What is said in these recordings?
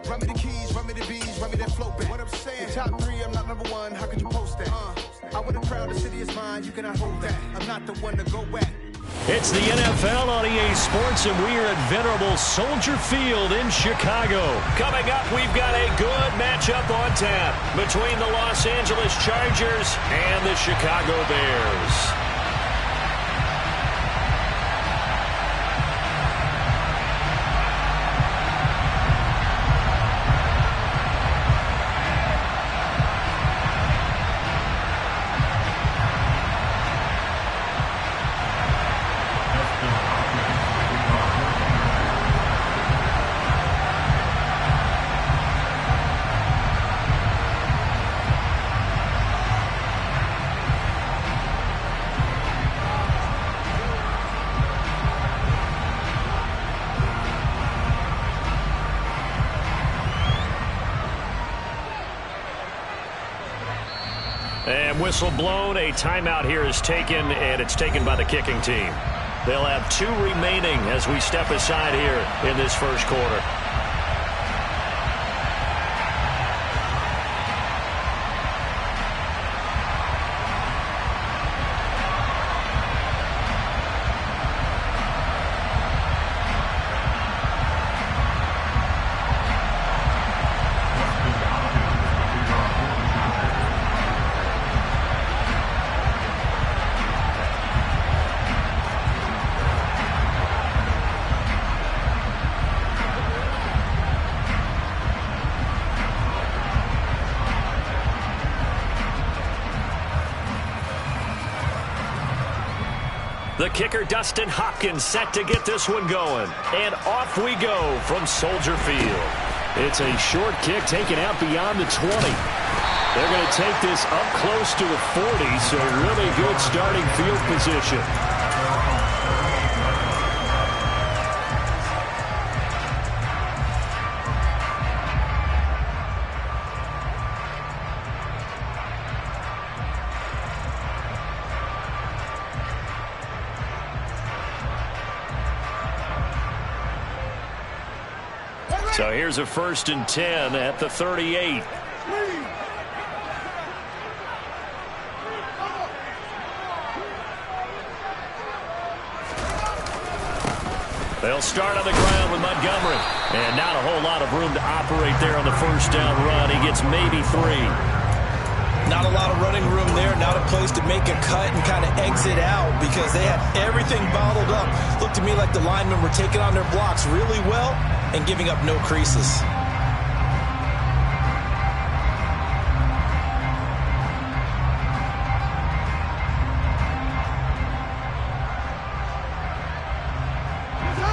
Run me the keys, run me the bees, run me that float back. What I'm saying, top 3, I'm not number 1. How could you post that? I would have crowd, the city is mine. You cannot hold that. I'm not the one to go at. It's the NFL on EA Sports, and we are at venerable Soldier Field in Chicago. Coming up, we've got a good matchup on tap between the Los Angeles Chargers and the Chicago Bears. And whistle blown, a timeout here is taken, and it's taken by the kicking team. They'll have 2 remaining as we step aside here in this first quarter. The kicker, Dustin Hopkins, set to get this one going. And off we go from Soldier Field. It's a short kick taken out beyond the 20. They're going to take this up close to the 40, so really good starting field position. So here's a 1st and 10 at the 38. They'll start on the ground with Montgomery. And not a whole lot of room to operate there on the first down run. He gets maybe 3. Not a lot of running room there. Not a place to make a cut and kind of exit out because they had everything bottled up. Looked to me like the linemen were taking on their blocks really well and giving up no creases.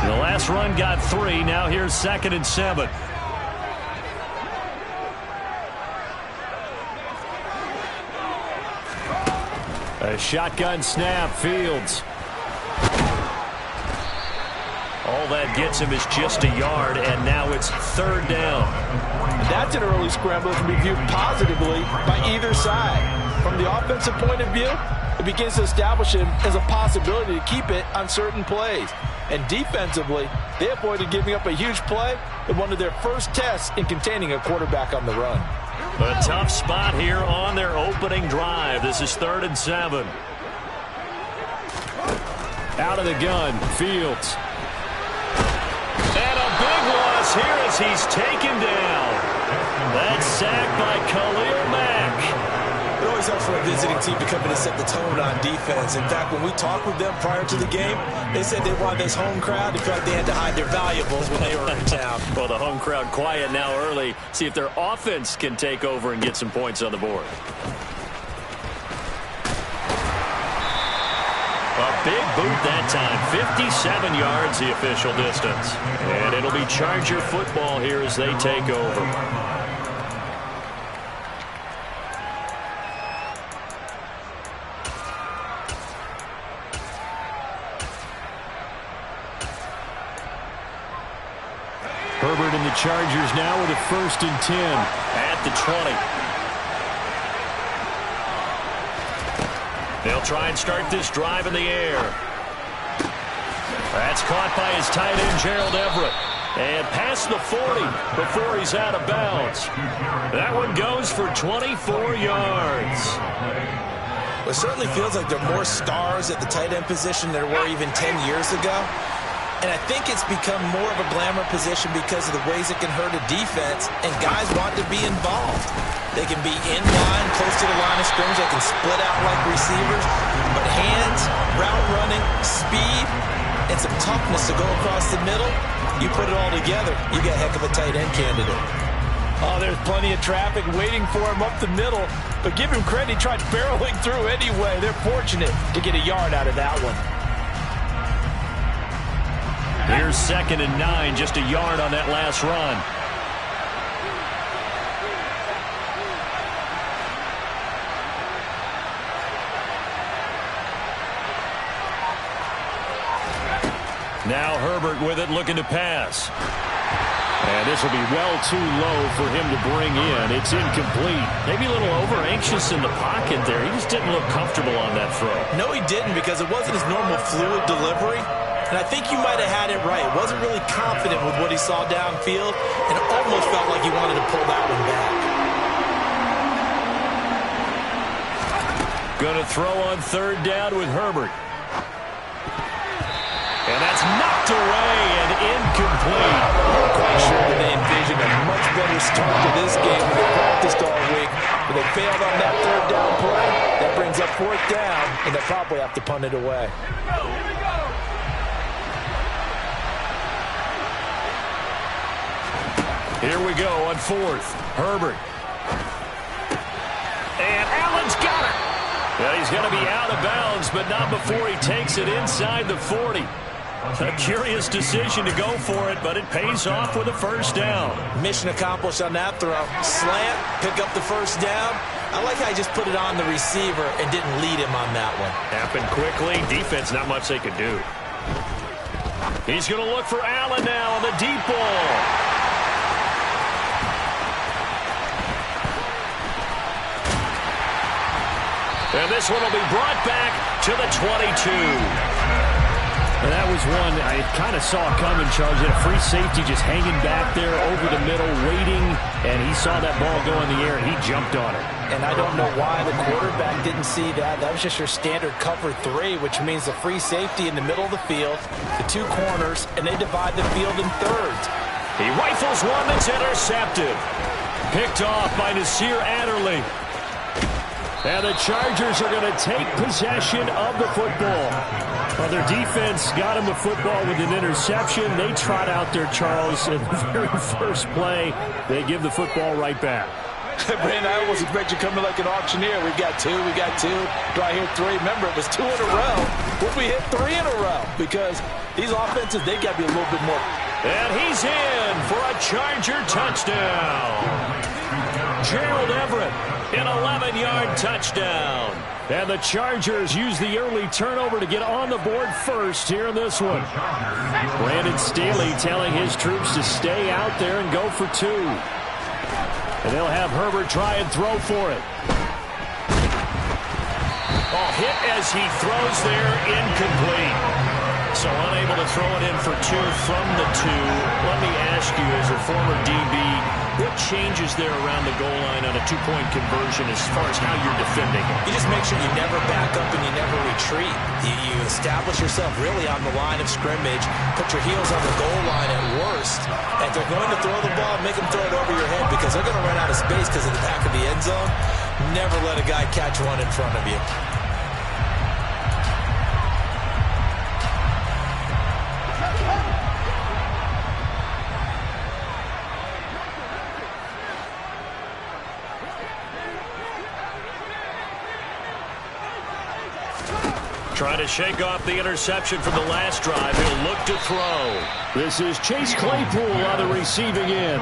The last run got 3. Now here's 2nd and 7. A shotgun snap, Fields. All that gets him is just a yard, and now it's 3rd down. And that's an early scramble to be viewed positively by either side. From the offensive point of view, it begins to establish him as a possibility to keep it on certain plays. And defensively, they avoided giving up a huge play in one of their first tests in containing a quarterback on the run. A tough spot here on their opening drive. This is 3rd and 7. Out of the gun, Fields. And a big loss here as he's taken down. That's sacked by Khalil Mack. It always helps for a visiting team to come in and set the tone on defense. In fact, when we talked with them prior to the game, they said they wanted this home crowd. They felt like they had to hide their valuables when they were in town. Well, the home crowd quiet now early. See if their offense can take over and get some points on the board. A big boot that time. 57 yards the official distance. And it'll be Charger football here as they take over. Herbert and the Chargers now with a 1st and 10 at the 20. They'll try and start this drive in the air. That's caught by his tight end, Gerald Everett. And past the 40 before he's out of bounds. That one goes for 24 yards. It certainly feels like there are more stars at the tight end position than there were even 10 years ago. And I think it's become more of a glamour position because of the ways it can hurt a defense, and guys want to be involved. They can be in line, close to the line of scrimmage. They can split out like receivers. But hands, route running, speed, and some toughness to go across the middle, you put it all together, you got a heck of a tight end candidate. Oh, there's plenty of traffic waiting for him up the middle. But give him credit, he tried barreling through anyway. They're fortunate to get a yard out of that one. Here's 2nd and 9, just a yard on that last run. Now Herbert with it, looking to pass. And this will be well too low for him to bring in. It's incomplete. Maybe a little over-anxious in the pocket there. He just didn't look comfortable on that throw. No, he didn't, because it wasn't his normal fluid delivery. And I think you might have had it right. Wasn't really confident with what he saw downfield, and it almost felt like he wanted to pull that one back. Going to throw on 3rd down with Herbert. And that's knocked away and incomplete. I'm quite sure that they envisioned a much better start to this game than they practiced all week. But they failed on that 3rd down play. That brings up 4th down, and they'll probably have to punt it away. Here we go on 4th. Herbert. And Allen's got it. Well, he's going to be out of bounds, but not before he takes it inside the 40. A curious decision to go for it, but it pays off with a 1st down. Mission accomplished on that throw. Slant, pick up the 1st down. I like how he just put it on the receiver and didn't lead him on that one. Happened quickly. Defense, not much they could do. He's going to look for Allen now on the deep ball. And this one will be brought back to the 22. And that was one I kind of saw coming, Charles. He had a free safety just hanging back there over the middle, waiting, and he saw that ball go in the air, and he jumped on it. And I don't know why the quarterback didn't see that. That was just your standard cover 3, which means the free safety in the middle of the field, the 2 corners, and they divide the field in thirds. He rifles one that's intercepted. Picked off by Nasir Adderley. And the Chargers are going to take possession of the football. Well, their defense got him the football with an interception. They trot out there, Charles, in the very first play. They give the football right back. Brandon, I almost expect you coming like an auctioneer. We've got 2, we got 2. Do I hear 3? Remember, it was 2 in a row. What if we hit 3 in a row? Because these offenses, they got to be a little bit more. And he's in for a Charger touchdown. Gerald Everett, an 11-yard touchdown. And the Chargers use the early turnover to get on the board first here in this one. Brandon Staley telling his troops to stay out there and go for 2. And they'll have Herbert try and throw for it. Oh, hit as he throws there, incomplete. So unable to throw it in for 2 from the 2. Let me ask you, as a former DB, what changes there around the goal line on a 2-point conversion as far as how you're defending it? You just make sure you never back up and you never retreat. You establish yourself really on the line of scrimmage, put your heels on the goal line at worst. And if they're going to throw the ball, make them throw it over your head because they're going to run out of space because of the back of the end zone. Never let a guy catch one in front of you. Trying to shake off the interception from the last drive. He'll look to throw. This is Chase Claypool on the receiving end.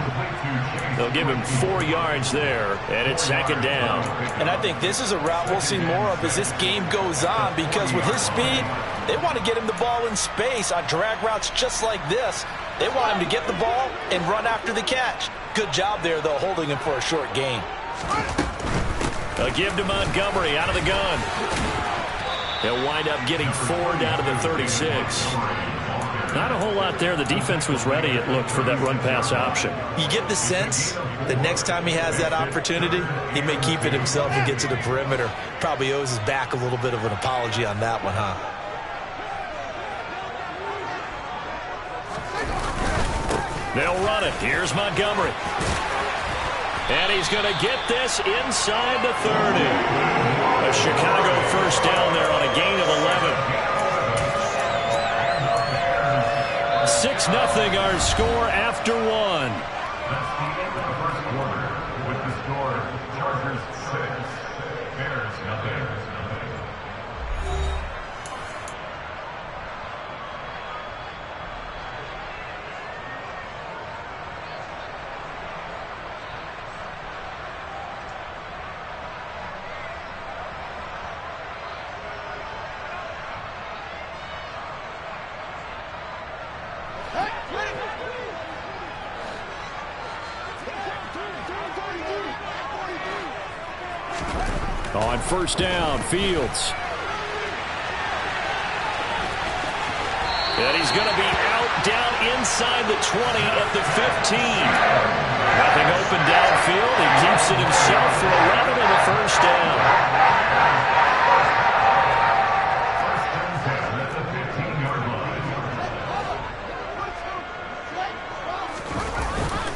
They'll give him 4 yards there, and it's 2nd down. And I think this is a route we'll see more of as this game goes on because with his speed, they want to get him the ball in space on drag routes just like this. They want him to get the ball and run after the catch. Good job there, though, holding him for a short gain. A give to Montgomery out of the gun. He'll wind up getting 4 down to the 36. Not a whole lot there. The defense was ready, it looked, for that run-pass option. You get the sense that next time he has that opportunity, he may keep it himself and get to the perimeter. Probably owes his back a little bit of an apology on that one, huh? They'll run it. Here's Montgomery. And he's going to get this inside the 30. A Chicago first down there on a gain of 11. 6-0 our score after one. That's the end of the first quarter with the score Chargers 6, Bears nothing. On first down, Fields. And he's going to be out down inside the 20 at the 15. Nothing open downfield. He keeps it himself for 11 and a first down. At the 15-yard line.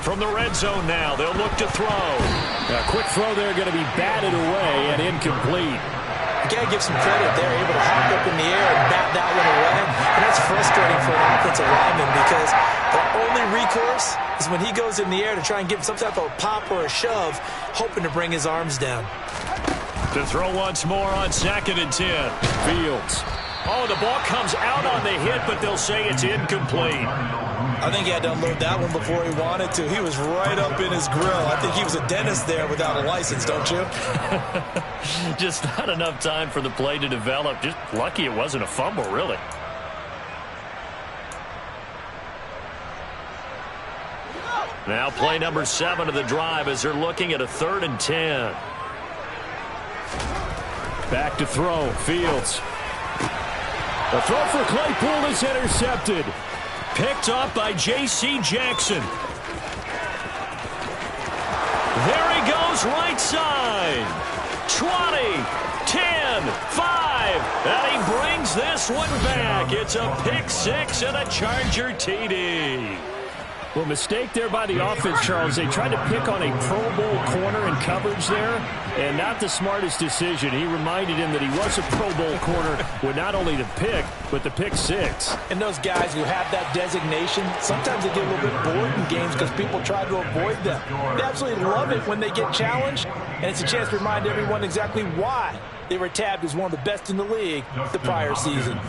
From the red zone now, they'll look to throw. A quick throw there, going to be batted away and incomplete. You got to give some credit there, able to hop up in the air and bat that one away. And that's frustrating for an offensive lineman because the only recourse is when he goes in the air to try and give some type of pop or a shove, hoping to bring his arms down. To throw once more on 2nd and 10. Fields. Oh, the ball comes out on the hit, but they'll say it's incomplete. I think he had to unload that one before he wanted to. He was right up in his grill. I think he was a dentist there without a license, don't you? Just not enough time for the play to develop. Just lucky it wasn't a fumble, really. Now play number 7 of the drive as they're looking at a 3rd and 10. Back to throw. Fields. The throw for Claypool is intercepted. Picked off by J.C. Jackson. There he goes, right side. 20, 10, 5. And he brings this one back. It's a pick 6 and a Charger TD. Well, mistake there by the offense, Charles. They tried to pick on a Pro Bowl corner in coverage there, and not the smartest decision. He reminded him that he was a Pro Bowl corner with not only the pick, but the pick 6. And those guys who have that designation, sometimes they get a little bit bored in games because people try to avoid them. They absolutely love it when they get challenged, and it's a chance to remind everyone exactly why they were tabbed as one of the best in the league the prior season.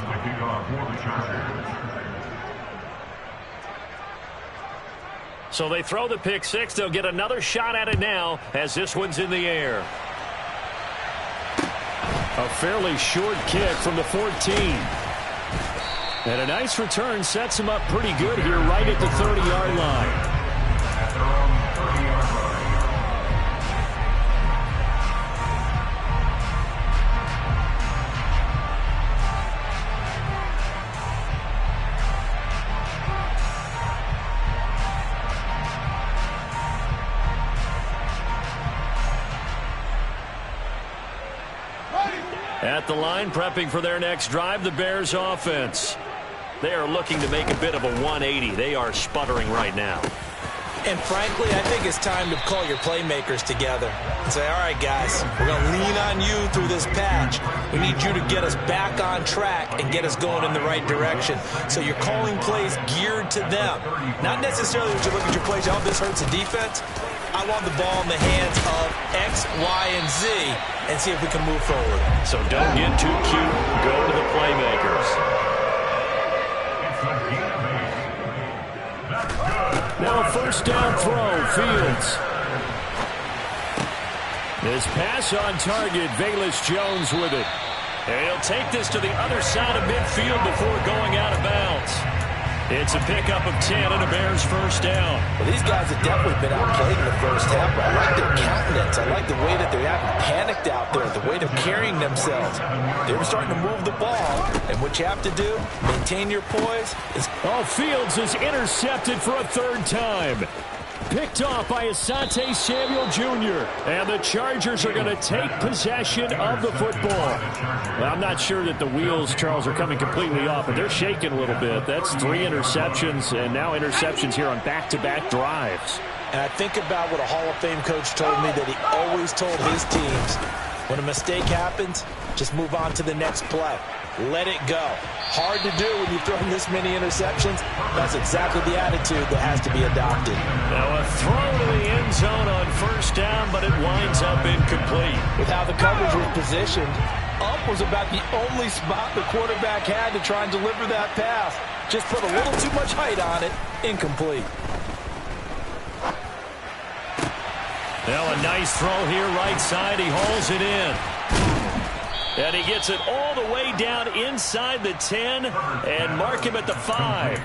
So they throw the pick 6. They'll get another shot at it now as this one's in the air. A fairly short kick from the 14. And a nice return sets him up pretty good here right at the 30-yard line. At the line, prepping for their next drive, the Bears offense. They are looking to make a bit of a 180. They are sputtering right now. And frankly, I think it's time to call your playmakers together and say, all right, guys, we're going to lean on you through this patch. We need you to get us back on track and get us going in the right direction. So you're calling plays geared to them. Not necessarily that you look at your plays, oh, this hurts the defense. I want the ball in the hands of X, Y, and Z and see if we can move forward. So don't get too cute. Go to the playmakers. Now a first down throw. Fields. This pass on target. Velus Jones with it. And he'll take this to the other side of midfield before going out of bounds. It's a pickup of 10 and a Bears first down. Well, these guys have definitely been outplayed in the first half, but I like their countenance. I like the way that they haven't panicked out there, the way they're carrying themselves. They're starting to move the ball, and what you have to do, maintain your poise. Fields is intercepted for a third time. Picked off by Asante Samuel Jr. And the Chargers are going to take possession of the football. Well, I'm not sure that the wheels, Charles, are coming completely off, but they're shaking a little bit. That's 3 interceptions, and now interceptions here on back-to-back drives. And I think about what a Hall of Fame coach told me that he always told his teams, when a mistake happens, just move on to the next play. Let it go. Hard to do when you throw this many interceptions. That's exactly the attitude that has to be adopted. Now a throw to the end zone on first down, but it winds up incomplete. With how the coverage was positioned, up was about the only spot the quarterback had to try and deliver that pass. Just put a little too much height on it. Incomplete. Now a nice throw here right side. He hauls it in. And he gets it all the way down inside the 10 and mark him at the 5.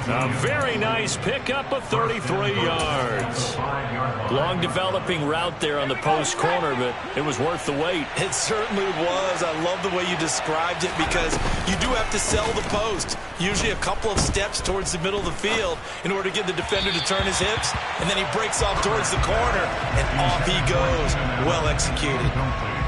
A very nice pickup of 33 yards. Long developing route there on the post corner, but it was worth the wait. It certainly was. I love the way you described it because you do have to sell the post. Usually a couple of steps towards the middle of the field in order to get the defender to turn his hips. And then he breaks off towards the corner, and off he goes. Well executed.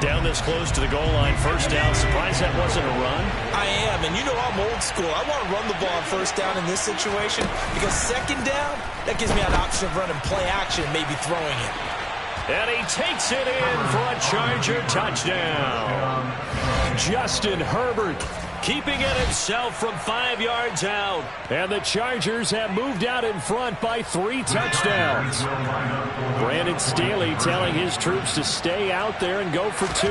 Down this close to the goal line, first down. Surprised that wasn't a run? I am, and you know I'm old school. I want to run the ball on first down in this situation because second down, that gives me an option of running play action, maybe throwing it. And he takes it in for a Charger touchdown. Justin Herbert keeping it himself from 5 yards out. And the Chargers have moved out in front by 3 touchdowns. Brandon Staley telling his troops to stay out there and go for 2.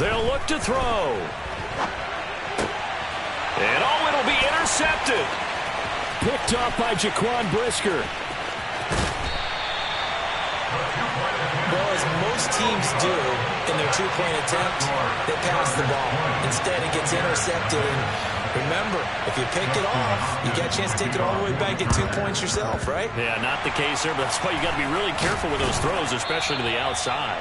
They'll look to throw. And it'll be intercepted. Picked off by Jaquan Brisker. Well, as most teams do in their 2-point attempt, they pass the ball. Instead, it gets intercepted. And remember, if you pick it off, you get a chance to take it all the way back, get 2 points yourself, right? Yeah, not the case there, but that's why you got to be really careful with those throws, especially to the outside.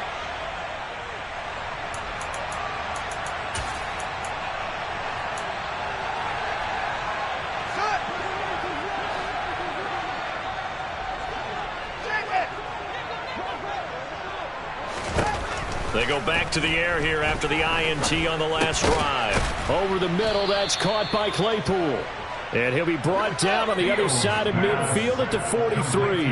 They go back to the air here after the INT on the last drive. Over the middle, that's caught by Claypool. And he'll be brought down on the other side of midfield at the 43.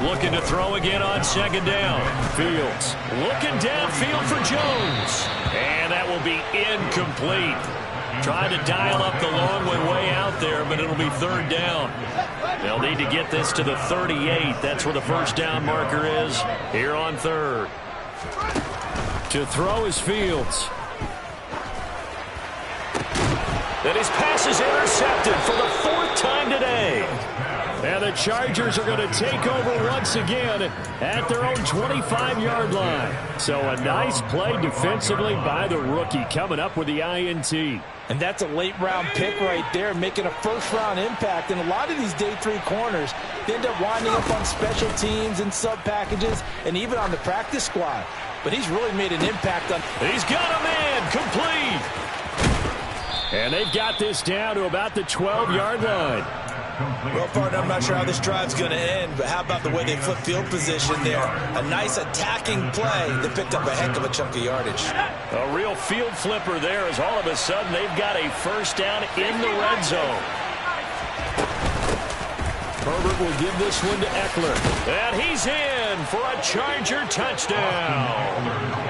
Looking to throw again on second down. Fields looking downfield for Jones. And that will be incomplete. Trying to dial up the long one way out there, but it'll be third down. They'll need to get this to the 38. That's where the first down marker is here on third. To throw is Fields. And his pass is intercepted for the 4th time today. And the Chargers are going to take over once again at their own 25-yard line. So a nice play defensively by the rookie coming up with the INT. And that's a late-round pick right there, making a first-round impact. And a lot of these day 3 corners, they end up winding up on special teams and sub-packages and even on the practice squad. But he's really made an impact on... He's got a man complete. And they've got this down to about the 12-yard line. Well, partner, I'm not sure how this drive's going to end, but how about the way they flip field position there? A nice attacking play that picked up a heck of a chunk of yardage. A real field flipper there as all of a sudden they've got a first down in the red zone. Herbert will give this one to Eckler. And he's in for a Charger touchdown.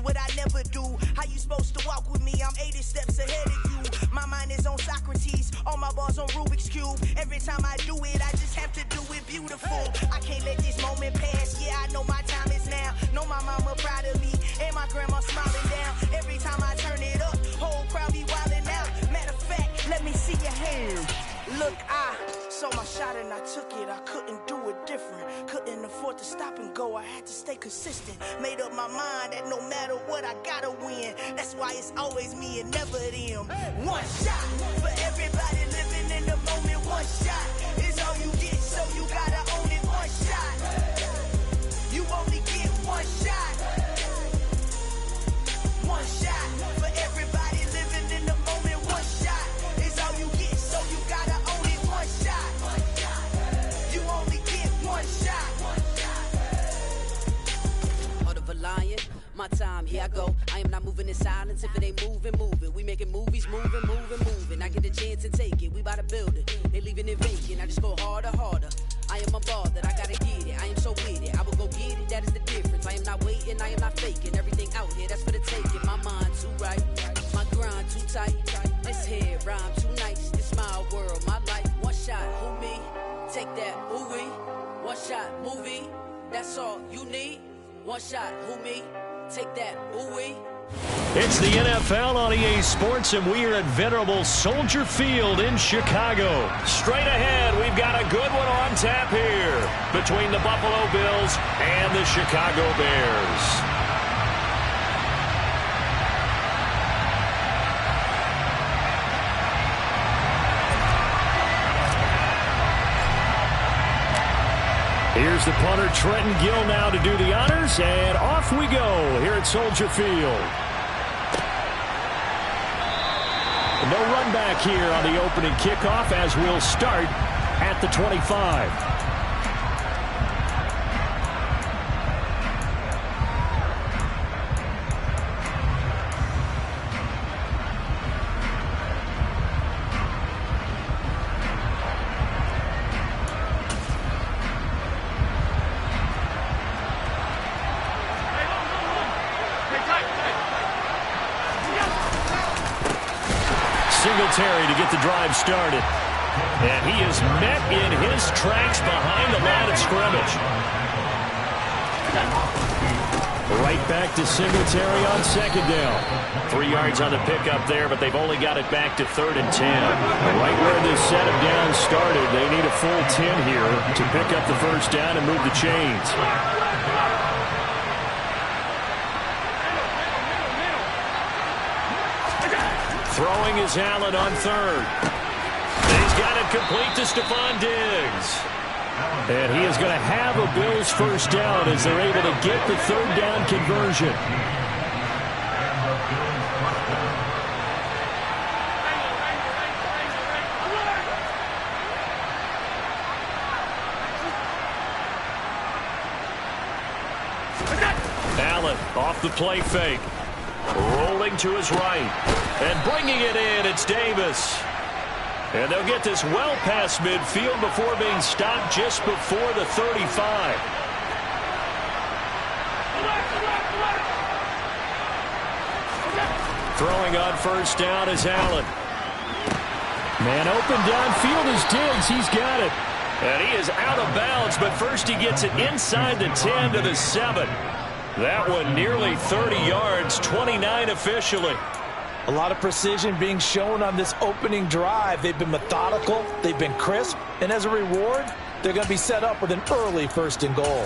What I never do. How you supposed to walk with me? I'm 80 steps ahead of you. My mind is on Socrates. All my my bars on Rubik's Cube. Every time I do it, I just have to do it beautiful. I can't let this moment pass. Yeah, I know my time is now. Know my mama proud of me, and my grandma smiling down. Every time I turn it up, whole crowd be wildin' out. Matter of fact, let me see your hands. Look, I saw my shot and I took it. I couldn't do it different. Couldn't afford to stop and go. I had to stay consistent. Made up my mind that no matter what, I gotta win. That's why it's always me and never them. One shot for everybody living in the moment. One shot is all you get, so you gotta own it. One shot. You only get one shot. One shot for everybody living in the moment. One shot is all you get, so you gotta own it. One shot. You only get one shot. Heart of a lion, my time, here I go. I am not moving in silence. If it ain't moving, move it. We making movies, moving. I get a chance to take it. We bout to build it. They leaving it vacant. I just go harder. I am a ball that I gotta get it. I am so with it. I will go get it. That is the difference. I am not waiting. I am not faking. Everything out here, that's for the taking. My mind too right. My grind too tight. This head rhyme too nice. This my world, my life. One shot, who me? Take that, who we? One shot, movie. That's all you need. One shot, who me? Take that, who we? It's the NFL on EA Sports, and we are at venerable Soldier Field in Chicago. Straight ahead, we've got a good one on tap here between the Buffalo Bills and the Chicago Bears. Here's the punter, Trenton Gill, now to do the honors, and off we go here at Soldier Field. No run back here on the opening kickoff as we'll start at the 25. Singletary to get the drive started. And he is met in his tracks behind the line of scrimmage. Right back to Singletary on second down. 3 yards on the pickup there, but they've only got it back to 3rd and 10. Right where this set of downs started, they need a full 10 here to pick up the first down and move the chains. Throwing is Allen on 3rd. He's got it complete to Stephon Diggs. And he is going to have a Bills first down as they're able to get the 3rd down conversion. Allen off the play fake. Rolling to his right. And bringing it in, it's Davis. And they'll get this well past midfield before being stopped just before the 35. Throwing on first down is Allen. Man open downfield is Diggs. He's got it. And he is out of bounds, but first he gets it inside the 10 to the 7. That one nearly 30 yards, 29 officially. A lot of precision being shown on this opening drive. They've been methodical, they've been crisp, and as a reward, they're going to be set up with an early 1st and goal.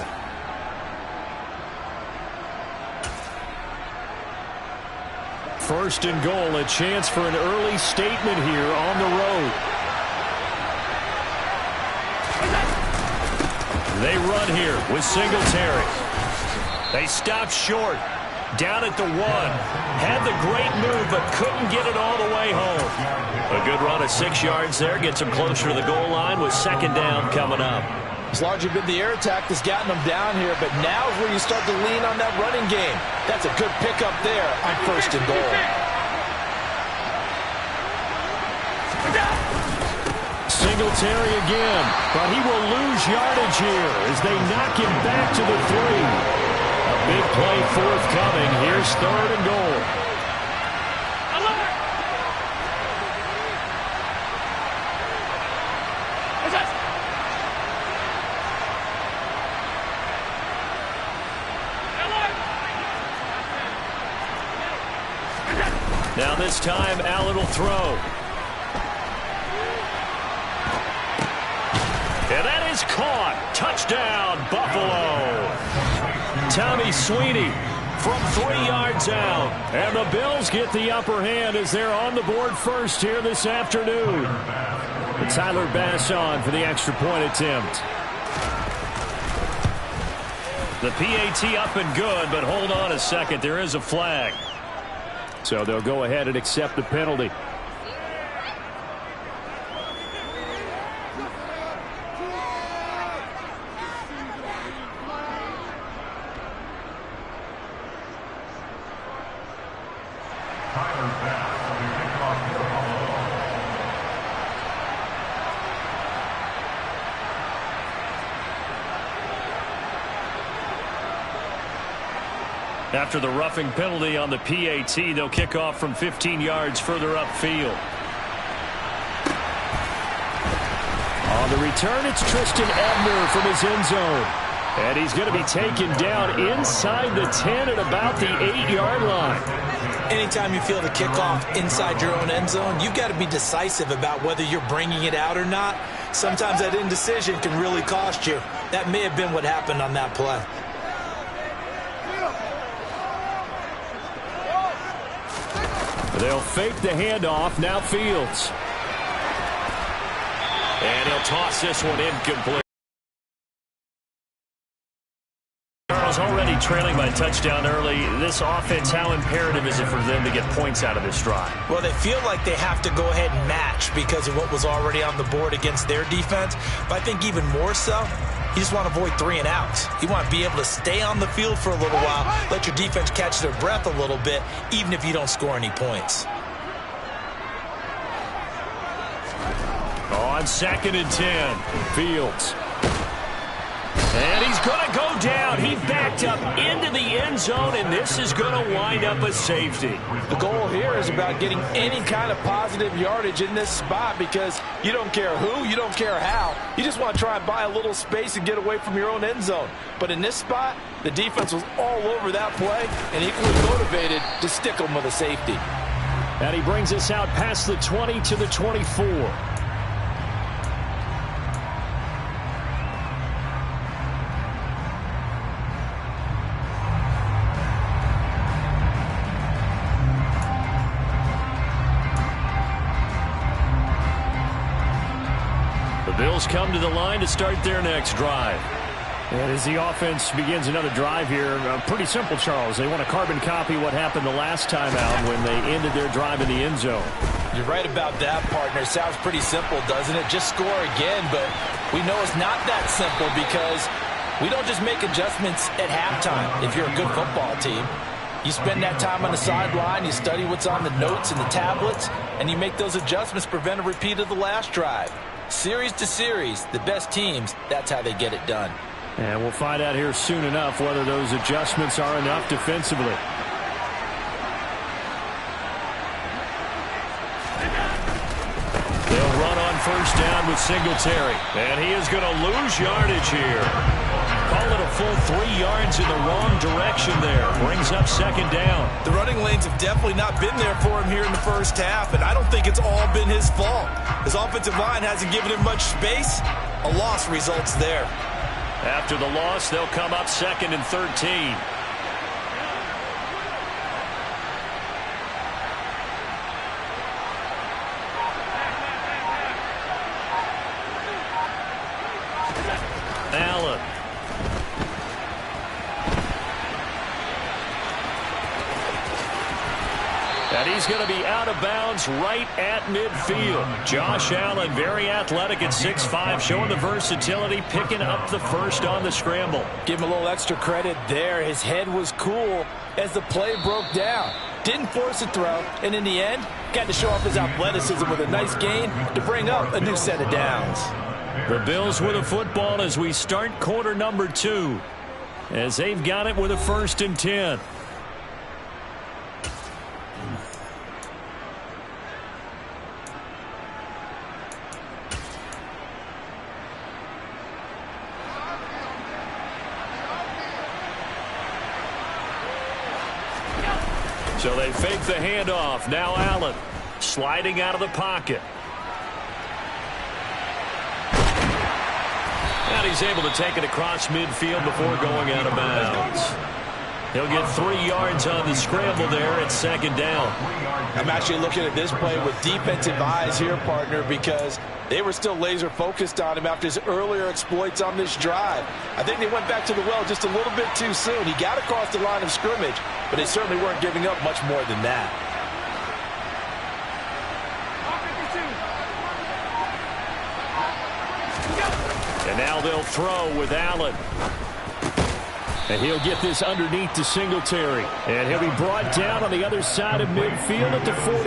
First and goal, a chance for an early statement here on the road. They run here with Singletary. They stop short. Down at the 1. Had the great move, but couldn't get it all the way home. A good run of 6 yards there. Gets them closer to the goal line with 2nd down coming up. It's largely been the air attack that's gotten them down here, but now is where you start to lean on that running game. That's a good pickup there on 1st and goal. Singletary again, but he will lose yardage here as they knock him back to the 3. A big play forthcoming. Here's 3rd and goal. 3 Now this time, Allen will throw. And that is caught. Touchdown, Buffalo. Tommy Sweeney from 3 yards out. And the Bills get the upper hand as they're on the board first here this afternoon. Tyler Bass on for the extra point attempt. The PAT up and good, but hold on a second. There is a flag. So they'll go ahead and accept the penalty. After the roughing penalty on the PAT, they'll kick off from 15 yards further upfield. On the return, it's Tristan Ebner from his end zone. And he's going to be taken down inside the 10 at about the 8-yard line. Anytime you feel the kickoff inside your own end zone, you've got to be decisive about whether you're bringing it out or not. Sometimes that indecision can really cost you. That may have been what happened on that play. They'll fake the handoff. Now Fields. And he'll toss this one incomplete. Charles already trailing by touchdown early. This offense, how imperative is it for them to get points out of this drive? Well, they feel like they have to go ahead and match because of what was already on the board against their defense. But I think even more so, you just want to avoid 3 and outs. You want to be able to stay on the field for a little while, let your defense catch their breath a little bit, even if you don't score any points. On 2nd and 10, Fields. And he's going to go down. He backed up into the end zone, and this is going to wind up a safety. The goal here is about getting any kind of positive yardage in this spot because you don't care who, you don't care how. You just want to try and buy a little space and get away from your own end zone. But in this spot, the defense was all over that play and equally motivated to stick them with a safety. And he brings us out past the 20 to the 24. Bills come to the line to start their next drive. And as the offense begins another drive here, pretty simple, Charles. They want to carbon copy what happened the last time out when they ended their drive in the end zone. You're right about that, partner. Sounds pretty simple, doesn't it? Just score again, but we know it's not that simple because we don't just make adjustments at halftime if you're a good football team. You spend that time on the sideline, you study what's on the notes and the tablets, and you make those adjustments to prevent a repeat of the last drive. Series to series, the best teams, that's how they get it done. And we'll find out here soon enough whether those adjustments are enough defensively. They'll run on first down with Singletary. And he is going to lose yardage here. Call it a full 3 yards in the wrong direction there. Brings up 2nd down. The running lanes have definitely not been there for him here in the first half, and I don't think it's all been his fault. His offensive line hasn't given him much space. A loss results there. After the loss, they'll come up 2nd and 13. Allen. And he's going to be out of bounds right at midfield. Josh Allen, very athletic at 6'5", showing the versatility, picking up the first on the scramble. Give him a little extra credit there. His head was cool as the play broke down. Didn't force a throw, and in the end, got to show off his athleticism with a nice gain to bring up a new set of downs. The Bills with a football as we start quarter number 2, as they've got it with a 1st and 10. So they fake the handoff. Now Allen sliding out of the pocket. And he's able to take it across midfield before going out of bounds. He'll get 3 yards on the scramble there at second down. I'm actually looking at this play with defensive eyes here, partner, because they were still laser focused on him after his earlier exploits on this drive. I think they went back to the well just a little bit too soon. He got across the line of scrimmage, but they certainly weren't giving up much more than that. And now they'll throw with Allen. And he'll get this underneath to Singletary. And he'll be brought down on the other side of midfield at the 43.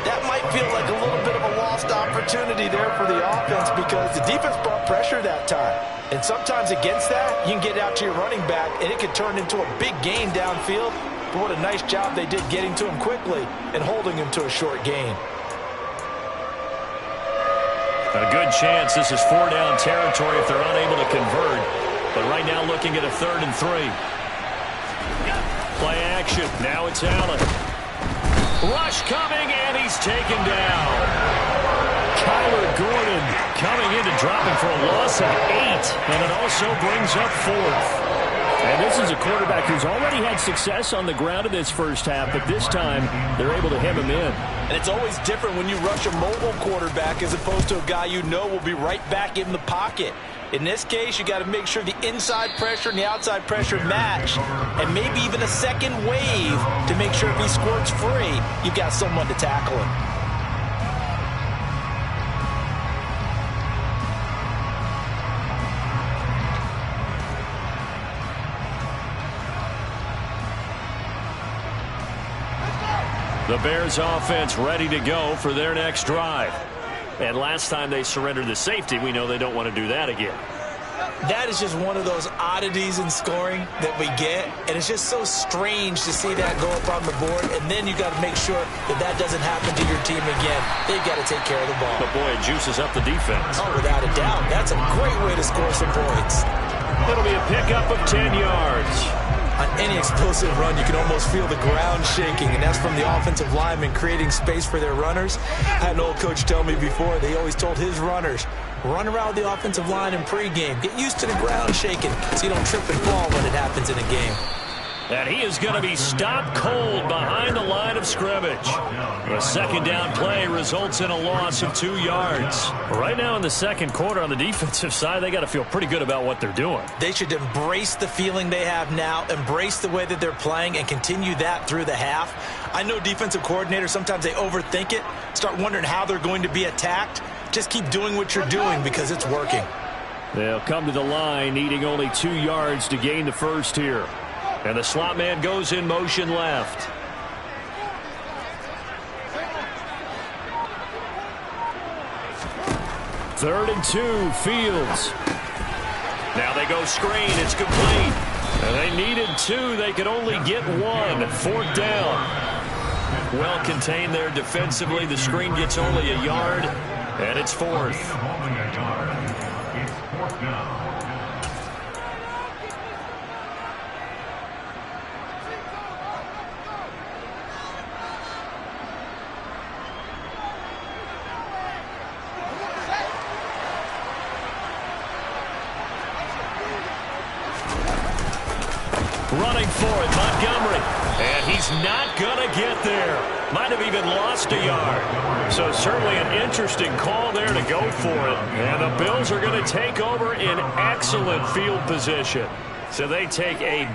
That might feel like a little bit of a lost opportunity there for the offense because the defense brought pressure that time. And sometimes against that, you can get out to your running back, and it could turn into a big gain downfield. But what a nice job they did getting to him quickly and holding him to a short gain. A good chance this is 4-down territory if they're unable to convert. But right now looking at a 3rd and 3. Play action. Now it's Allen. Rush coming, and he's taken down. Kyler Gordon coming in to drop him for a loss of 8. And it also brings up 4th. And this is a quarterback who's already had success on the ground in this first half, but this time they're able to hem him in. And it's always different when you rush a mobile quarterback as opposed to a guy you know will be right back in the pocket. In this case, you got to make sure the inside pressure and the outside pressure match, and maybe even a second wave to make sure if he squirts free, you've got someone to tackle him. The Bears offense ready to go for their next drive. And last time they surrendered the safety, we know they don't want to do that again. That is just one of those oddities in scoring that we get, and it's just so strange to see that go up on the board, and then you got to make sure that that doesn't happen to your team again. They've got to take care of the ball. But boy, it juices up the defense. Oh, without a doubt. That's a great way to score some points. It'll be a pickup of 10 yards. On any explosive run, you can almost feel the ground shaking, and that's from the offensive linemen creating space for their runners. I had an old coach tell me before, they always told his runners, run around the offensive line in pregame. Get used to the ground shaking so you don't trip and fall when it happens in a game. And he is going to be stopped cold behind the line of scrimmage. The second down play results in a loss of 2 yards. Right now in the second quarter on the defensive side, they got to feel pretty good about what they're doing. They should embrace the feeling they have now, embrace the way that they're playing, and continue that through the half. I know defensive coordinators, sometimes they overthink it, start wondering how they're going to be attacked. Just keep doing what you're doing because it's working. They'll come to the line, needing only 2 yards to gain the first here. And the slot man goes in motion left. Third and 2, Fields. Now they go screen. It's complete. And they needed 2. They could only get 1. 4th down. Well contained there defensively. The screen gets only a yard. And it's 4th. It's 4th down. Running for it, Montgomery. And he's not going to get there. Might have even lost a yard. So certainly an interesting call there to go for it. And the Bills are going to take over in excellent field position. So they take a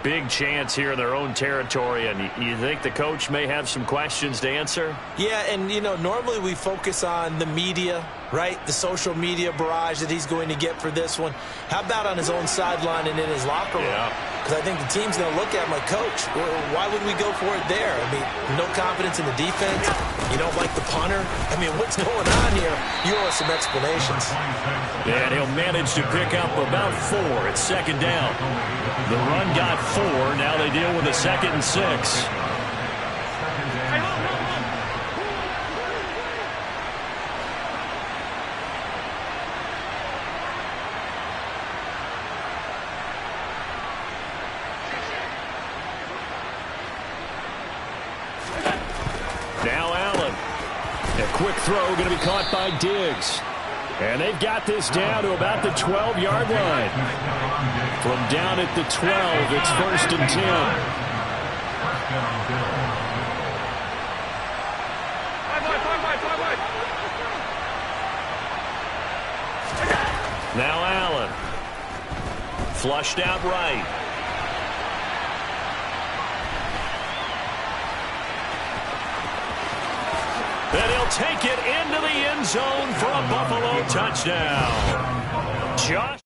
big chance here in their own territory. And you think the coach may have some questions to answer? Yeah, and, you know, normally we focus on the media, right? The social media barrage that he's going to get for this one. How about on his own sideline and in his locker room? Yeah. Because I think the team's going to look at him like, Coach, why would we go for it there? I mean, no confidence in the defense. You don't like the punter. I mean, what's going on here? You owe us some explanations. And he'll manage to pick up about 4. It's second down. The run got 4. Now they deal with a 2nd and 6. quick throw going to be caught by Diggs. And they've got this down to about the 12-yard line. From down at the 12, it's 1st and 10. Now Allen. Flushed out right. And he'll take it into the end zone for a Buffalo touchdown. Josh.